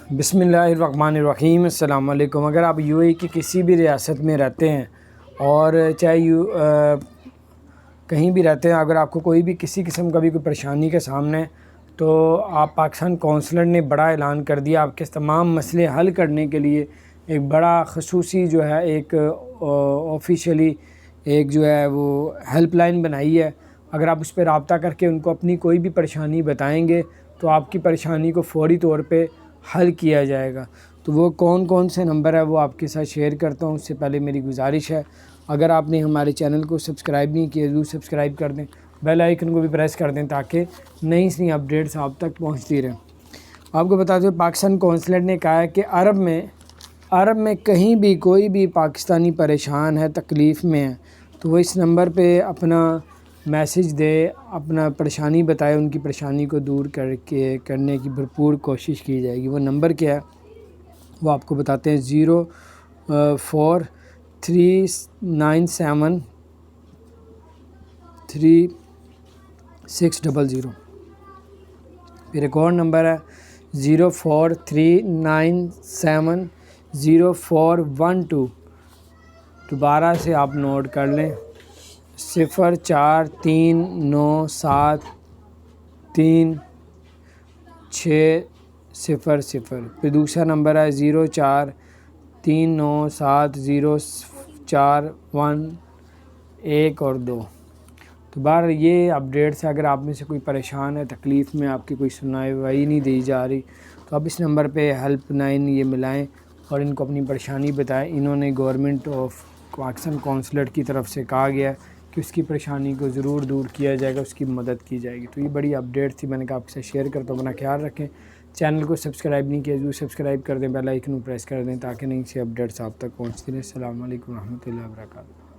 बिस्मिल्लाहिर्रहमानिर्रहीम। अस्सलाम वालेकुम। अगर आप यूएई की किसी भी रियासत में रहते हैं और चाहे कहीं भी रहते हैं, अगर आपको कोई भी किसी किस्म का भी कोई परेशानी के सामने है, तो आप पाकिस्तान कौंसलर ने बड़ा ऐलान कर दिया। आपके तमाम मसले हल करने के लिए एक बड़ा खसूसी जो है एक ऑफिशियली एक जो है वो हेल्प लाइन बनाई है। अगर आप उस पर रब्ता करके उनको अपनी कोई भी परेशानी बताएंगे तो आपकी परेशानी को फौरी तौर पे हल किया जाएगा। तो वो कौन कौन से नंबर है वो आपके साथ शेयर करता हूँ। उससे पहले मेरी गुजारिश है, अगर आपने हमारे चैनल को सब्सक्राइब नहीं किया ज़रूर सब्सक्राइब कर दें, बेल आइकन को भी प्रेस कर दें ताकि नई अपडेट्स आप तक पहुँचती रहें। आपको बताते हुए पाकिस्तान कौंसलेट ने कहा है कि अरब में कहीं भी कोई भी पाकिस्तानी परेशान है, तकलीफ़ में है, तो वो इस नंबर पे अपना मैसेज दे, अपना परेशानी बताए, उनकी परेशानी को दूर करने की भरपूर कोशिश की जाएगी। वो नंबर क्या है वो आपको बताते हैं। 0439733600। फिर एक और नंबर है 0439704112। दोबारा से आप नोट कर लें, 0439733600। फिर दूसरा नंबर है 04397041 और 2। तो बार ये अपडेट्स है। अगर आप में से कोई परेशान है, तकलीफ़ में, आपकी कोई सुनवाई नहीं दी जा रही, तो आप इस नंबर पे हेल्प लाइन ये मिलाएं और इनको अपनी परेशानी बताएं। इन्होंने गवर्नमेंट ऑफ पाकिस्तान कौंसलेट की तरफ से कहा गया है कि उसकी परेशानी को ज़रूर दूर किया जाएगा, उसकी मदद की जाएगी। तो ये बड़ी अपडेट थी, मैंने कहा आपके साथ शेयर करता हूँ। अपना ख्याल रखें। चैनल को सब्सक्राइब नहीं किया ज़रूर सब्सक्राइब कर दें, बेल आइकन को प्रेस कर दें ताकि नई सी अपडेट्स आप तक पहुँचती रहें। अस्सलाम वालेकुम रहमतुल्लाहि व बरकातहू।